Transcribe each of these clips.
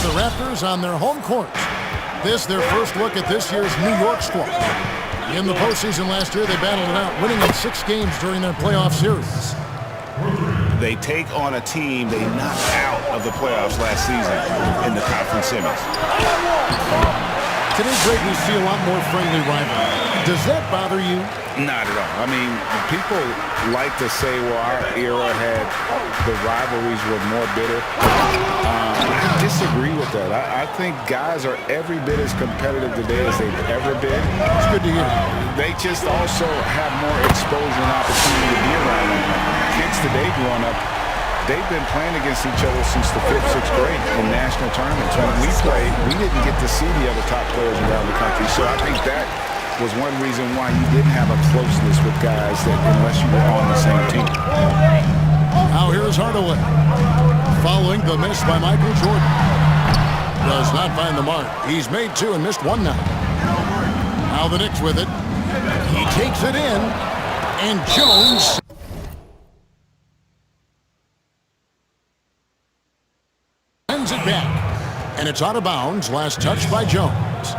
the Raptors on their home court. This their first look at this year's New York squad. In the postseason last year, they battled it out, winning in 6 games during their playoff series. They take on a team they knocked out of the playoffs last season in the conference semis. Today's greatness see a lot more friendly rivalry. Does that bother you? Not at all. I mean, people like to say, well, our era had the rivalries were more bitter. I disagree with that. I think guys are every bit as competitive today as they've ever been. It's good to hear. They just also have more exposure and opportunity to be around them. Kids today growing up, they've been playing against each other since the 5th, 6th grade in national tournaments. When we played, we didn't get to see the other top players around the country. So I think that was one reason why you didn't have a closeness with guys that unless you were on the same team. Now here's Hardaway. Following the miss by Michael Jordan. Does not find the mark. He's made 2 and missed 1 now. Now the Knicks with it. He takes it in. And Jones sends it back. And it's out of bounds. Last touch by Jones.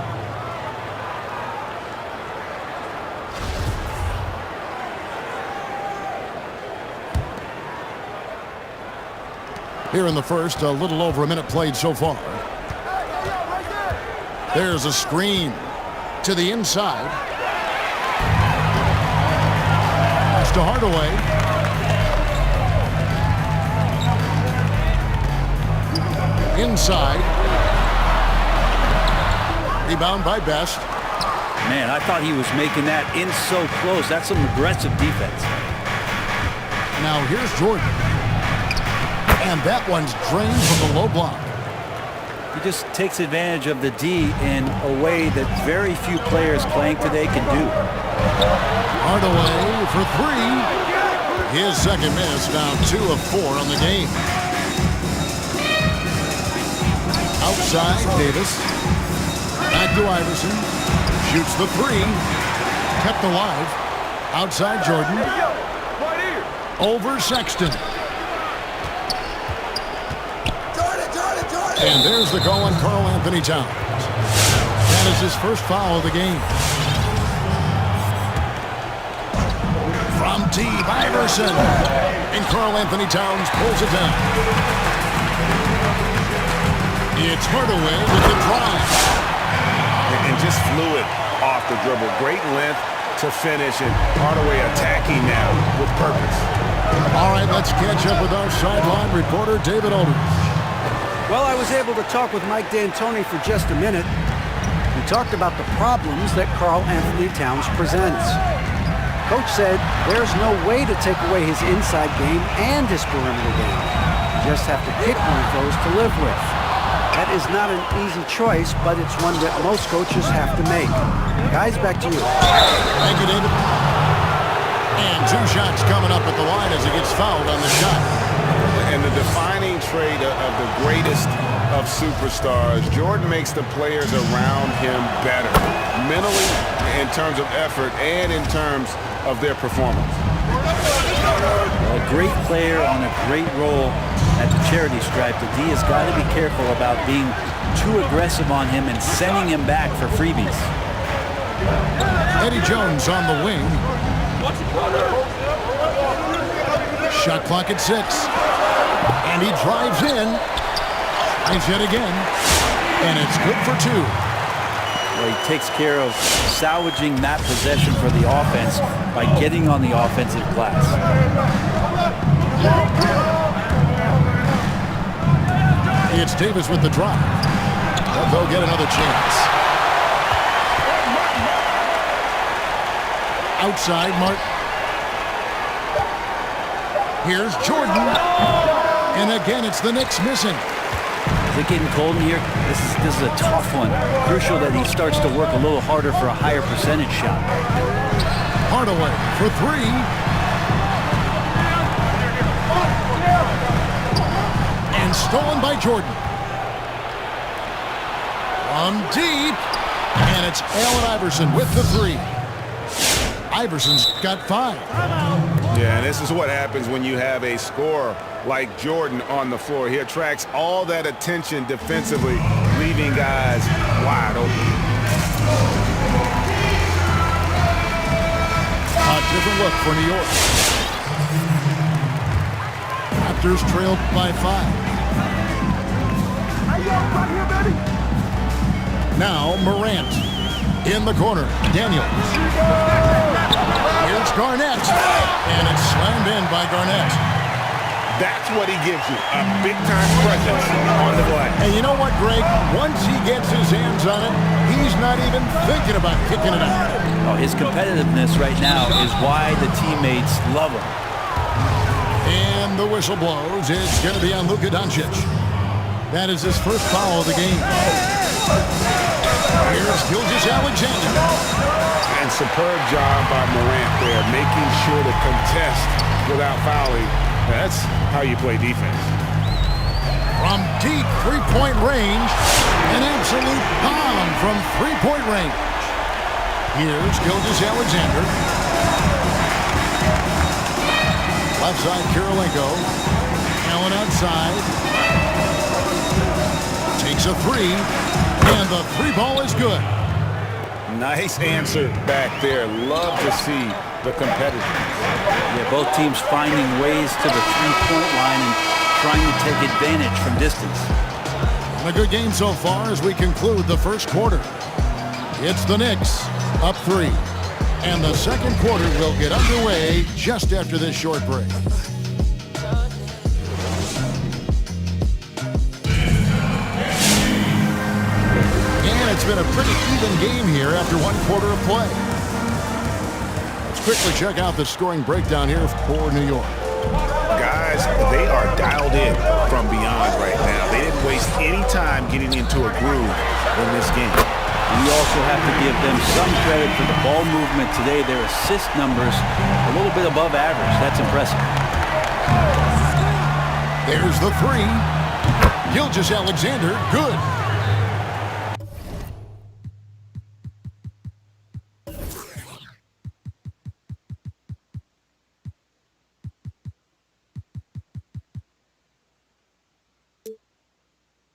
Here in the first, a little over a minute played so far. There's a screen to the inside. Pass to Hardaway. Inside. Rebound by Best. Man, I thought he was making that in so close. That's some aggressive defense. Now here's Jordan. And that one's drained from the low block. He just takes advantage of the D in a way that very few players playing today can do. Hardaway for 3. His second miss, now 2 of 4 on the game. Outside, Davis. Back to Iverson. Shoots the 3. Kept alive. Outside Jordan. Over Sexton. And there's the call on Karl Anthony Towns. That is his first foul of the game. From deep, Iverson. And Karl Anthony Towns pulls it down. It's Hardaway with the drive. And just fluid off the dribble. Great length to finish, and Hardaway attacking now with purpose. All right, let's catch up with our sideline reporter, David Aldridge. Well, I was able to talk with Mike D'Antoni for just a minute. We talked about the problems that Karl Anthony Towns presents. Coach said there's no way to take away his inside game and his perimeter game. You just have to pick one of those to live with. That is not an easy choice, but it's one that most coaches have to make. Guys, back to you. Thank you, David. And 2 shots coming up at the line as he gets fouled on the shot. And the defining trait of the greatest of superstars, Jordan makes the players around him better, mentally, in terms of effort, and in terms of their performance. A great player on a great role at the charity stripe. The D has got to be careful about being too aggressive on him and sending him back for freebies. Eddie Jones on the wing. Shot clock at 6. And he drives in. Finds yet again. And it's good for 2. Well, he takes care of salvaging that possession for the offense by getting on the offensive glass. It's Davis with the drive. But they'll get another chance. Outside, Martin. Here's Jordan. And again, it's the Knicks missing. Is it getting cold in here? This is a tough one. Crucial that he starts to work a little harder for a higher percentage shot. Hardaway for 3. And stolen by Jordan. From deep. And it's Allen Iverson with the 3. Iverson's got 5. Yeah, and this is what happens when you have a scorer like Jordan on the floor. He attracts all that attention defensively, leaving guys wide open. A different look for New York. Raptors trailed by 5. Now Morant in the corner. Daniels. Here's Garnett. And it's slammed in by Garnett. That's what he gives you, a big-time presence on the glass. And you know what, Greg? Once he gets his hands on it, he's not even thinking about kicking it out. Oh, his competitiveness right now is why the teammates love him. And the whistle blows. It's going to be on Luka Doncic. That is his first foul of the game. Here's Gilgeous-Alexander. And superb job by Morant there, making sure to contest without fouling. That's how you play defense. From deep three-point range, an absolute bomb from three-point range. Here's Gilgeous-Alexander. Left side, Kirilenko. Allen outside. Takes a three, and the three ball is good. Nice answer back there. Love to see the competitors. Yeah, both teams finding ways to the three-point line and trying to take advantage from distance. And a good game so far as we conclude the first quarter. It's the Knicks up 3. And the second quarter will get underway just after this short break. It's been a pretty even game here after one quarter of play. Let's quickly check out the scoring breakdown here for New York. Guys, they are dialed in from beyond right now. They didn't waste any time getting into a groove in this game. We also have to give them some credit for the ball movement today. Their assist numbers a little bit above average. That's impressive. There's the three. Gilgeous-Alexander, good.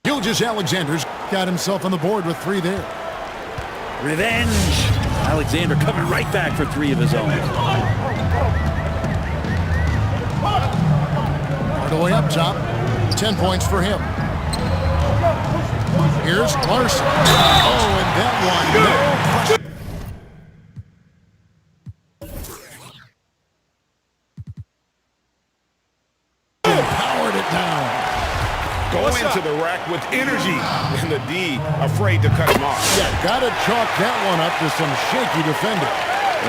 Gilgeous-Alexander's got himself on the board with 3 there. Revenge. Alexander coming right back for 3 of his own. Hardaway up top. 10 points for him. Here's Larson. Oh, and that one. No. Powered it down. Going to the rack with energy, and the D afraid to cut him off. Yeah, got to chalk that one up to some shaky defender.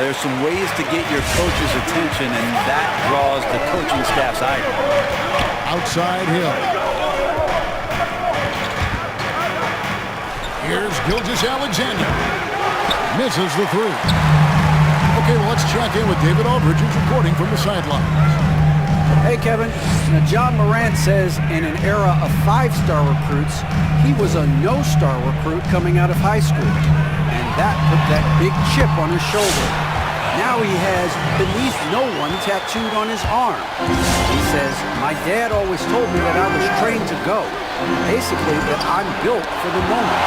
There's some ways to get your coach's attention, and that draws the coaching staff's eye. Outside Hill. Here's Gilgeous-Alexander. Misses the 3. Okay, well, let's check in with David Aldridge, who's reporting from the sidelines. Hey, Kevin. Now, John Morant says in an era of 5-star recruits, he was a no-star recruit coming out of high school. And that put that big chip on his shoulder. Now he has "beneath no one" tattooed on his arm. He says, "My dad always told me that I was trained to go. Basically, that I'm built for the moment."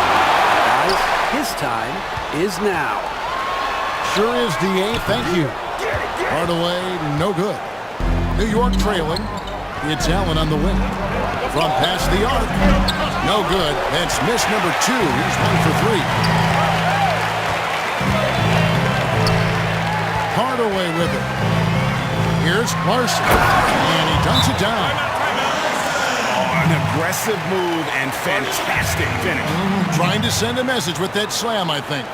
Guys, his time is now. Sure is, D.A. Thank you. Hardaway, no good. New York trailing. It's Allen on the wing. From past the arc. No good. That's miss number 2. He's 1 for 3. Hardaway with it. Here's Larson. And he dunks it down. Oh, an aggressive move and fantastic finish. Trying to send a message with that slam, I think.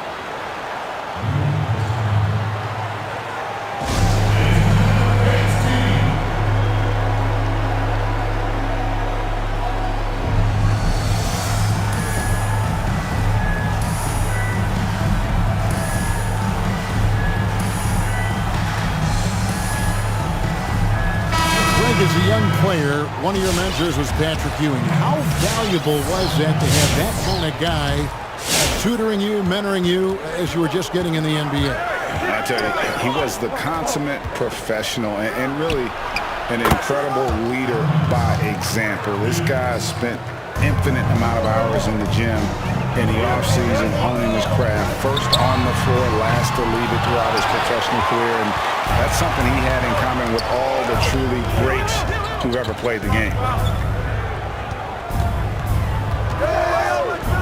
As a young player, one of your mentors was Patrick Ewing. How valuable was that to have that kind of guy tutoring you, mentoring you as you were just getting in the NBA? I tell you, he was the consummate professional and really an incredible leader by example. This guy spent infinite amount of hours in the gym in the offseason honing his craft. First on the floor, last to leave it throughout his professional career. And that's something he had in common with all the truly greats who've ever played the game.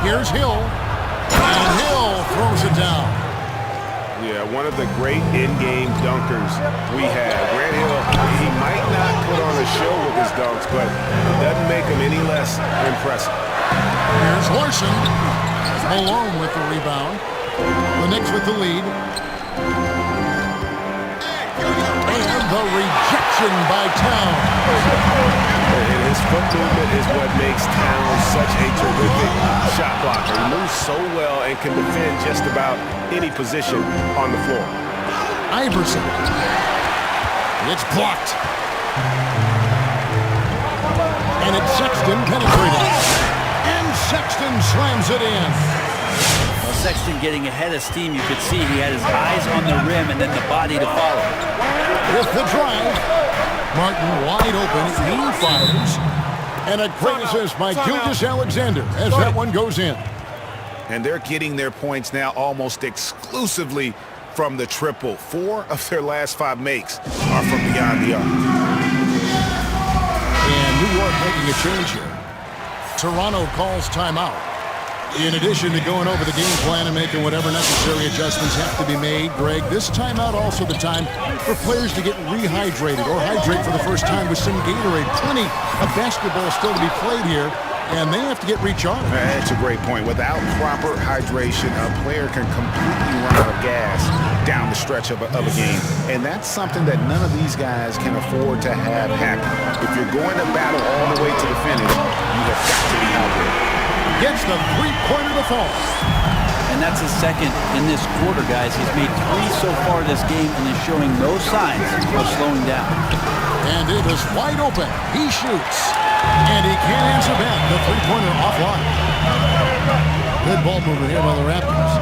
Here's Hill. And Hill throws it down. Yeah, one of the great in-game dunkers we have. Grant Hill, he might not put on a show with his dunks, but it doesn't make him any less impressive. Here's Larson. Malone with the rebound. The Knicks with the lead. And the rejection by Towns. And his foot movement is what makes Towns such a terrific shot blocker. He moves so well and can defend just about any position on the floor. Iverson. It's blocked. And it's Sexton penetrating. And Sexton slams it in. Well, Sexton getting ahead of steam. You could see he had his eyes on the rim and then the body to follow. With the drive, Martin wide open. He fires. And a great assist by Gilgeous-Alexander as that one goes in. And they're getting their points now almost exclusively from the triple. 4 of their last 5 makes are from beyond the arc. And New York making a change here. Toronto calls timeout. In addition to going over the game plan and making whatever necessary adjustments have to be made, Greg, this timeout also the time for players to get rehydrated or hydrate for the first time with some Gatorade. Plenty of basketball still to be played here, and they have to get recharged. That's a great point. Without proper hydration, a player can completely run out of gas down the stretch of a game. And that's something that none of these guys can afford to have happen. If you're going to battle all the way to the finish, you have got to be hydrated. Gets the three-pointer to fall. And that's his second in this quarter, guys. He's made 3 so far this game and is showing no signs of slowing down. And it is wide open. He shoots. And he can't answer back. The three-pointer offline. Good ball movement here by the Raptors.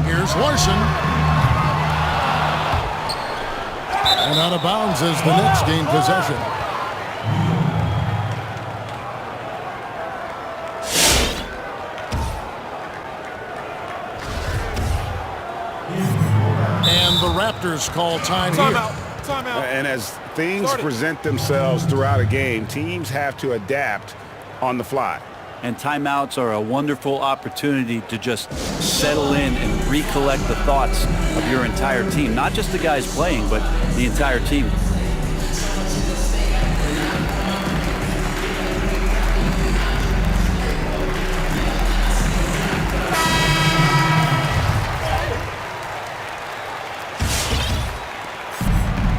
Here's Larson. And out of bounds as the Knicks gain possession. And the Raptors call time here. Timeout. And as things present themselves throughout a game, teams have to adapt on the fly. And timeouts are a wonderful opportunity to just settle in and recollect the thoughts of your entire team. Not just the guys playing, but the entire team.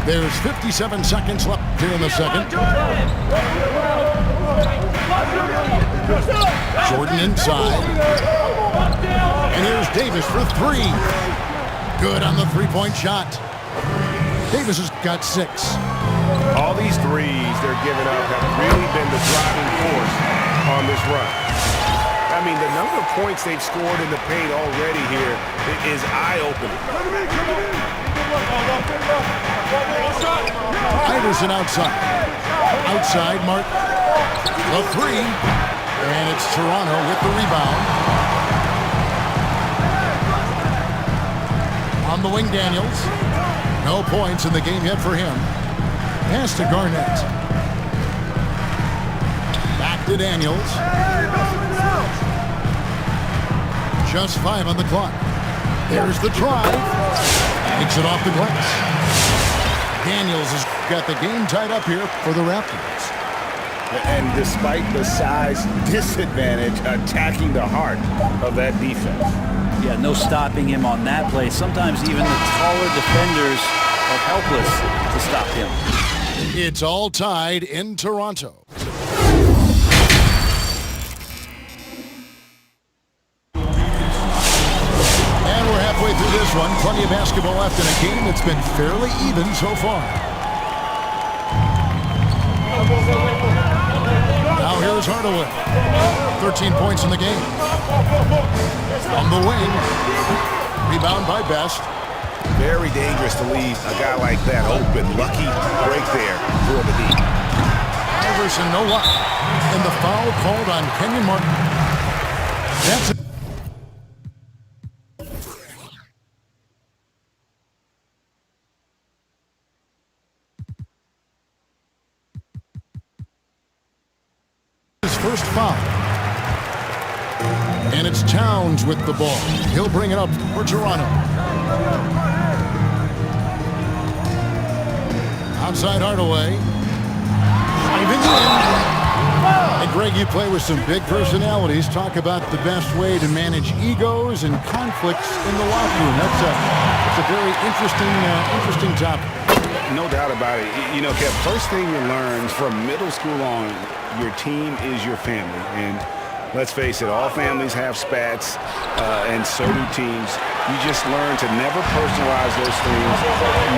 There's 57 seconds left here in the second. Jordan inside. And here's Davis for 3. Good on the three-point shot. Davis has got 6. All these threes they're giving up have really been the driving force on this run. I mean, the number of points they've scored in the paint already here is eye-opening. Iverson outside. Outside, Martin. The 3. And it's Toronto with the rebound. On the wing, Daniels. No points in the game yet for him. Pass to Garnett. Back to Daniels. Just 5 on the clock. There's the drive. Takes it off the glass. Daniels has got the game tied up here for the Raptors. And despite the size disadvantage, attacking the heart of that defense. Yeah, no stopping him on that play. Sometimes even the taller defenders are helpless to stop him. It's all tied in Toronto. And we're halfway through this one. Plenty of basketball left in a game that's been fairly even so far. Now here's Hardaway. 13 points in the game. On the wing. Rebound by Best. Very dangerous to leave a guy like that open. Lucky break there for the D. Iverson, no luck. And the foul called on Kenyon Martin. That's it. His first foul. And it's Towns with the ball. He'll bring it up for Toronto. Outside Hardaway. Driving in. And Greg, you play with some big personalities. Talk about the best way to manage egos and conflicts in the locker room. That's a very interesting topic. No doubt about it. You know, Kev, first thing you learn from middle school on, your team is your family. And let's face it, all families have spats, and so do teams. You just learn to never personalize those things,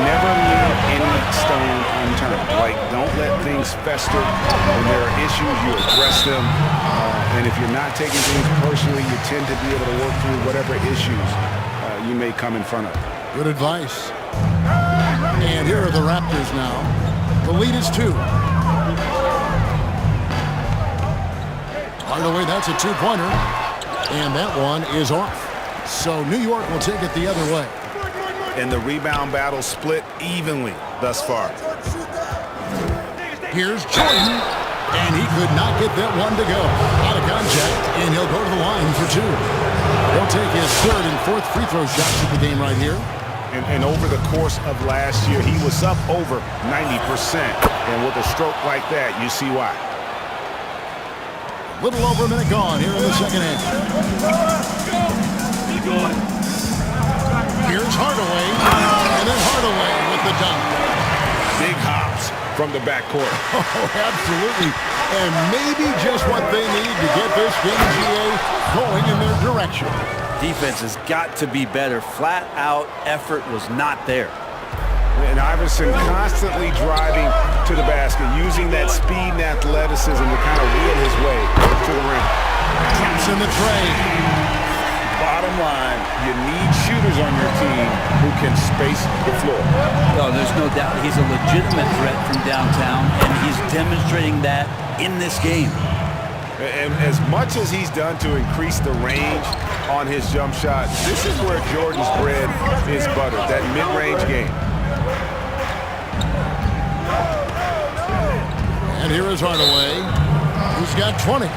never leave any stone unturned. Like, don't let things fester. When there are issues, you address them. And if you're not taking things personally, you tend to be able to work through whatever issues you may come in front of. Good advice. And here are the Raptors now. The lead is 2. Hardaway, that's a two-pointer. And that one is off. So New York will take it the other way. And the rebound battle split evenly thus far. Here's Jordan. And he could not get that one to go. Out of contact, and he'll go to the line for 2. He'll take his third and fourth free throw shots at the game right here. And over the course of last year, he was up over 90%. And with a stroke like that, you see why. Little over a minute gone here in the second half. Here's Hardaway. And then Hardaway with the dunk. Big hops from the backcourt. Oh, absolutely. And maybe just what they need to get this game, GA, going in their direction. Defense has got to be better. Flat out effort was not there. And Iverson constantly driving to the basket, using that speed and athleticism to kind of wheel his way to the rim. Drops in the tray. Bottom line, you need shooters on your team who can space the floor. No, there's no doubt he's a legitimate threat from downtown, and he's demonstrating that in this game. And as much as he's done to increase the range on his jump shot, this is where Jordan's bread is buttered, that mid-range game. And here is Hardaway, who's got 20.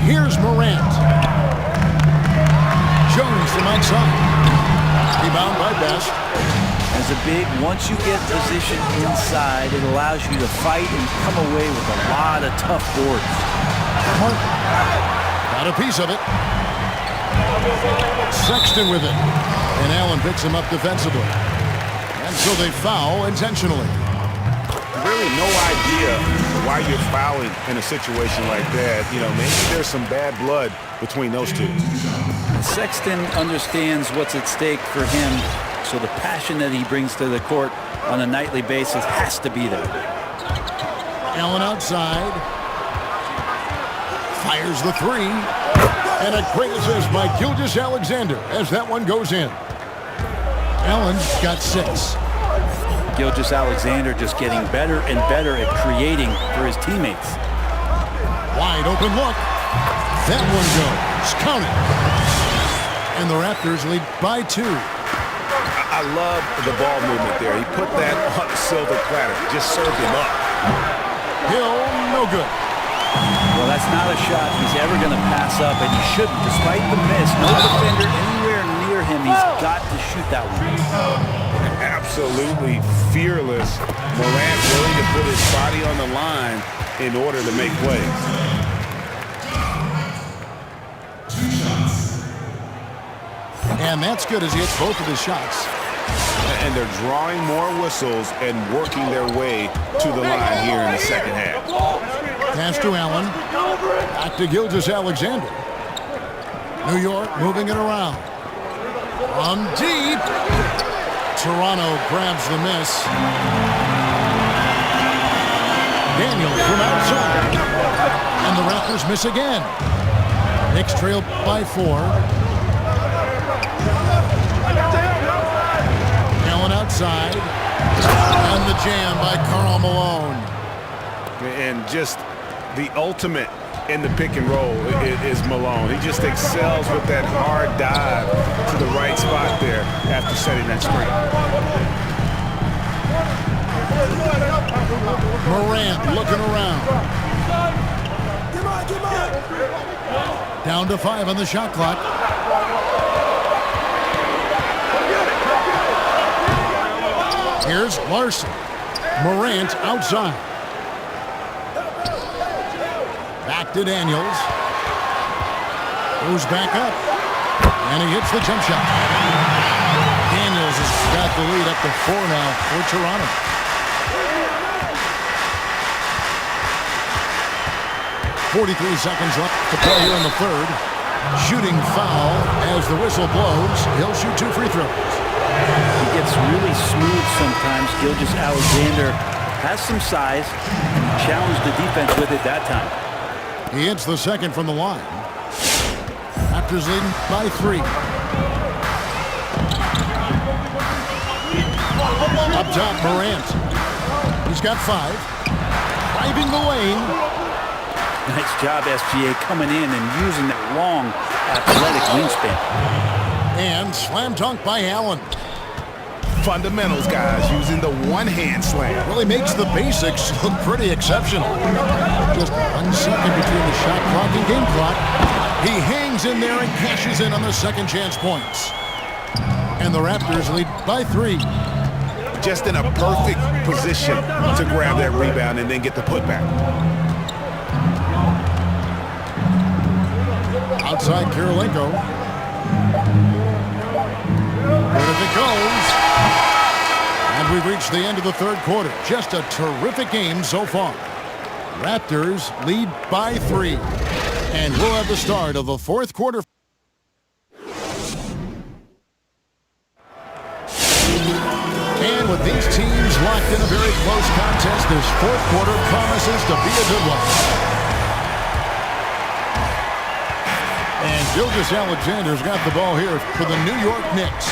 Here's Morant. Jones from outside. Rebound by Best. As a big, once you get positioned inside, it allows you to fight and come away with a lot of tough boards. Got a piece of it. Sexton with it. And Allen picks him up defensively. And so they foul intentionally. Really no idea why you're fouling in a situation like that. You know, maybe there's some bad blood between those two. Sexton understands what's at stake for him, so the passion that he brings to the court on a nightly basis has to be there. Allen outside. Fires the three. And a great assist by Gilgeous-Alexander as that one goes in. Allen's got 6. Gilgeous-Alexander just getting better and better at creating for his teammates. Wide open look. That one goes. Count it. And the Raptors lead by 2. I love the ball movement there. He put that on the silver platter. Just served him up. Hill, no good. Well, that's not a shot he's ever going to pass up, and he shouldn't. Despite the miss, no defender anywhere near him. He's got to shoot that one. Absolutely fearless. Morant willing to put his body on the line in order to make plays. And that's good as he hits both of his shots. And they're drawing more whistles and working their way to the line here in the second half. Pass to Allen. Back to Gilgeous-Alexander. New York moving it around. From deep. Toronto grabs the miss. Daniels from outside. And the Raptors miss again. Knicks trail by 4. Allen outside. And the jam by Karl Malone. And just the ultimate in the pick and roll is Malone. He just excels with that hard dive to the right spot there after setting that screen. Morant looking around. Down to 5 on the shot clock. Here's Larson. Morant outside. Back to Daniels. Goes back up. And he hits the jump shot. Daniels has got the lead up to 4 now for Toronto. .43 seconds left to play here in the third. Shooting foul as the whistle blows. He'll shoot 2 free throws. He gets really smooth sometimes. Gilgeous-Alexander has some size, and he challenged the defense with it that time. He hits the second from the line. Raptors leading by 3. Up top, Morant. He's got 5. Driving the lane. Nice job, SGA, coming in and using that long, athletic wingspan. And slam dunk by Allen. Fundamentals, guys, using the one-hand slam. Really makes the basics look pretty exceptional. Just 1 second between the shot clock and game clock. He hangs in there and cashes in on the second chance points. And the Raptors lead by 3. Just in a perfect position to grab that rebound and then get the putback. Outside Kirilenko. Good if it goes. And we've reached the end of the third quarter. Just a terrific game so far. Raptors lead by 3. And we'll have the start of the fourth quarter. And with these teams locked in a very close contest, this fourth quarter promises to be a good one. And Gilgeous-Alexander's got the ball here for the New York Knicks.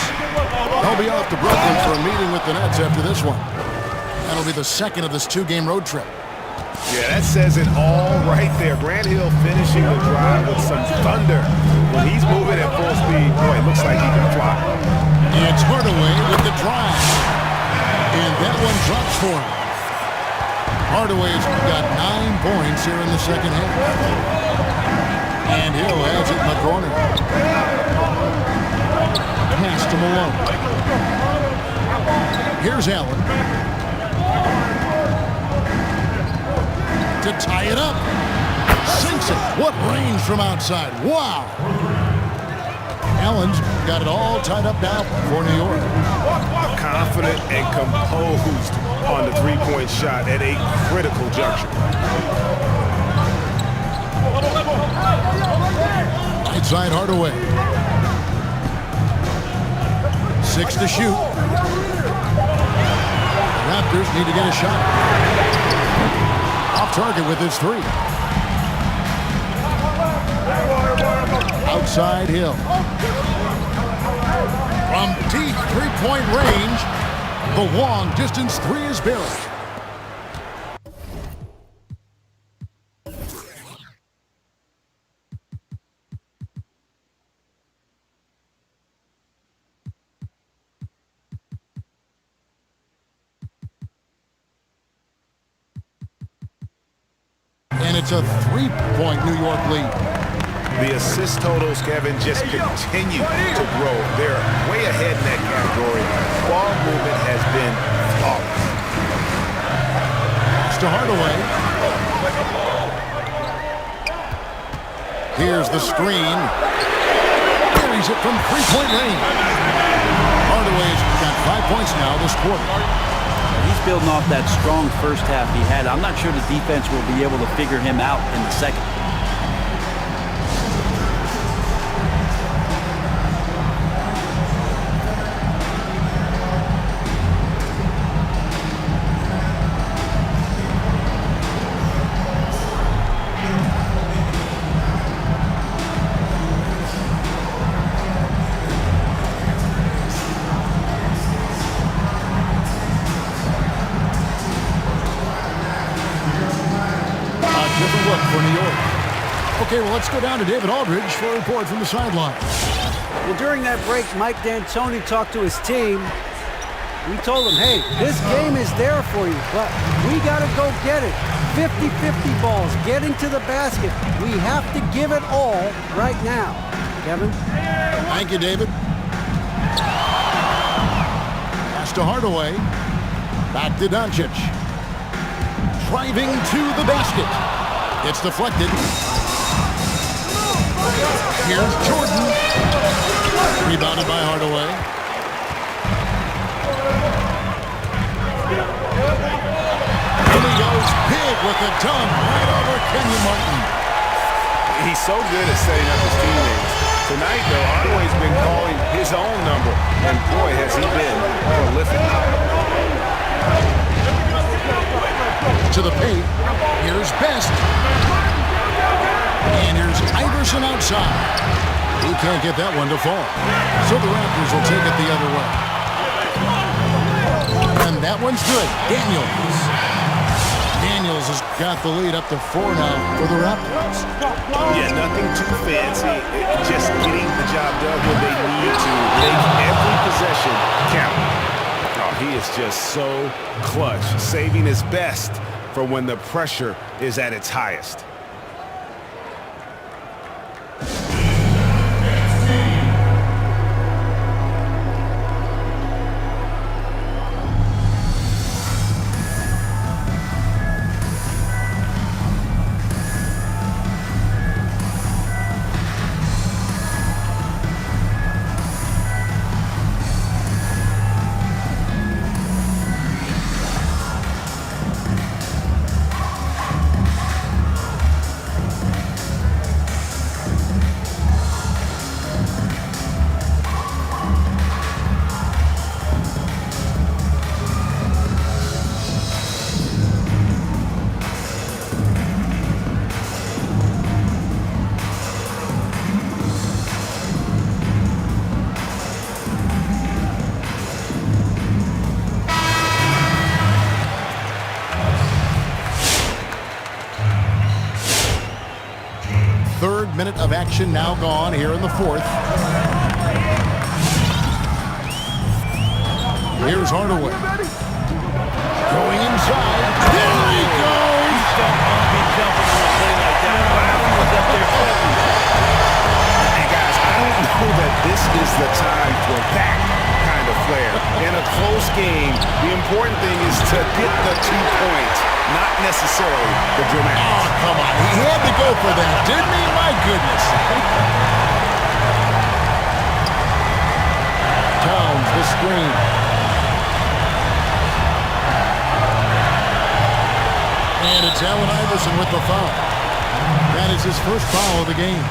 They'll be off to Brooklyn for a meeting with the Nets after this one. That'll be the second of this 2-game road trip. Yeah, that says it all right there. Grant Hill finishing the drive with some thunder. When he's moving at full speed, boy, it looks like he can fly. It's Hardaway with the drive. And that one drops for him. Hardaway's got 9 points here in the second half. And Hill has it in the corner. Pass to Malone. Here's Allen. To tie it up. Sinks it. What range from outside. Wow. Allen's got it all tied up now for New York. Confident and composed on the three-point shot at a critical juncture. Right side Hardaway. 6 to shoot. The Raptors need to get a shot. Off target with his 3. Outside Hill. From deep 3-point range, the long distance 3 is buried. And it's a 3-point New York lead. The assist totals, Kevin, just continue to grow. They're way ahead in that category. Ball movement has been flawless. To Hardaway. Here's the screen. Buries it from 3-point range. Hardaway's got 5 points now this quarter. He's building off that strong first half he had. I'm not sure the defense will be able to figure him out in the second. Okay, well, let's go down to David Aldridge for a report from the sideline. Well, during that break, Mike D'Antoni talked to his team. We told them, hey, this game is there for you, but we got to go get it. 50-50 balls, getting to the basket. We have to give it all right now. Kevin? Thank you, David. Pass to Hardaway. Back to Doncic. Driving to the basket. It's deflected. Here's Jordan. Rebounded by Hardaway. And he goes big with a dunk right over Kenyon Martin. He's so good at setting up his teammates. Tonight, though, Hardaway's been calling his own number, and boy, has he been prolific. To the paint. Here's Best. And here's Iverson outside. He can't get that one to fall. So the Raptors will take it the other way. And that one's good. Daniels has got the lead up to 4 now for the Raptors. Yeah, nothing too fancy. Just getting the job done when they need to. Make every possession count. Oh, he is just so clutch, saving his best for when the pressure is at its highest. Third minute of action now gone here in the fourth. Here's Hardaway. Going inside. There he goes! Hey guys, I don't know that this is the time for that kind of flair. In a close game, the important thing is to get the 2 points, not necessarily the dramatics. Oh, come on. He had to go for that, didn't he? My goodness. Towns, the screen. And it's Allen Iverson with the foul. That is his first foul of the game.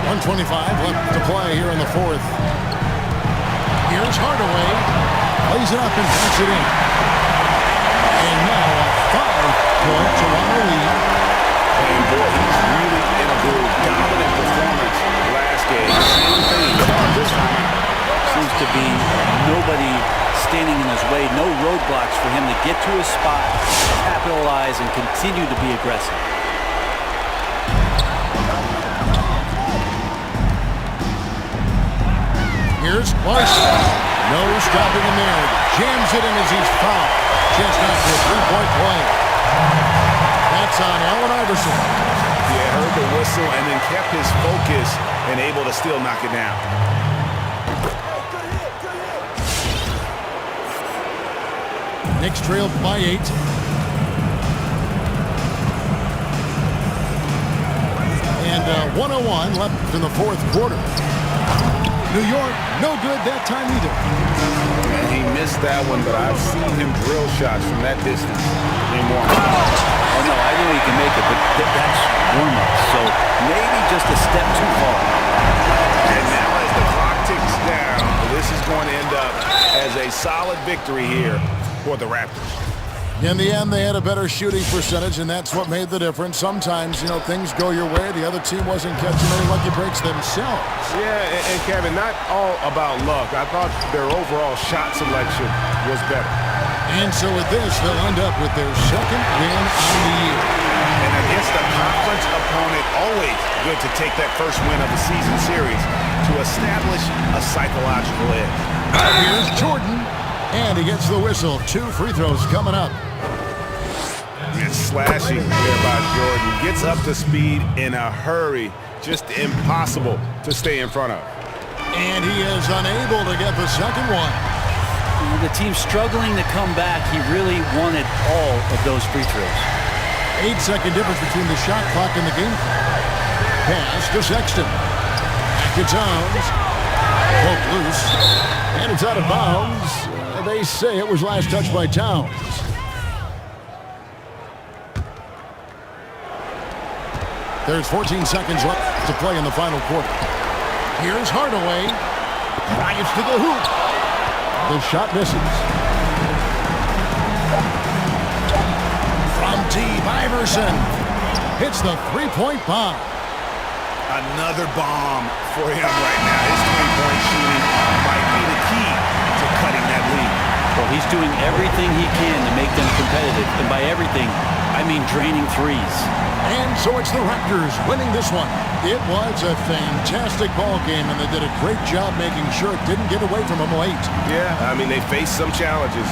.125 left to play here in the fourth. Here's Hardaway. Plays it up and puts it in. And now a 5-point Toronto lead. And boy, he's really in a groove. Dominant performance last game. Same thing this time. Seems to be nobody standing in his way, no roadblocks for him to get to his spot, capitalize, and continue to be aggressive. Here's Larson. No stopping him there. Jams it in as he's fouled. Just after a 3-point play. That's on Allen Iverson. Yeah, heard the whistle and then kept his focus and able to still knock it down. Knicks trailed by 8. And 101 left in the fourth quarter. New York, no good that time either. And he missed that one, but I've seen him drill shots from that distance in warm-up. Oh, no, I know he can make it, but that's warm-up, so maybe just a step too far. And now as the clock ticks down, this is going to end up as a solid victory here for the Raptors. In the end, they had a better shooting percentage, and that's what made the difference. Sometimes, you know, things go your way. The other team wasn't catching any lucky breaks themselves. Yeah, and Kevin, not all about luck. I thought their overall shot selection was better. And so with this, they'll end up with their second win on the year. And against a conference opponent, always good to take that first win of the season series to establish a psychological edge. Here's Jordan, and he gets the whistle. 2 free throws coming up. It's slashing there by Jordan. Gets up to speed in a hurry. Just impossible to stay in front of. And he is unable to get the second one. The team's struggling to come back. He really wanted all of those free throws. 8-second difference between the shot clock and the game clock. Pass to Sexton. Back to Towns. Poke loose. And it's out of bounds. They say it was last touched by Towns. There's 14 seconds left to play in the final quarter. Here's Hardaway. Drives to the hoop. The shot misses. From deep, Iverson hits the three-point bomb. Another bomb for him right now. His three-point shooting might be the key to cutting that lead. Well, he's doing everything he can to make them competitive. And by everything, I mean draining threes. And so it's the Raptors winning this one. It was a fantastic ball game, and they did a great job making sure it didn't get away from them late. Yeah, I mean, they faced some challenges.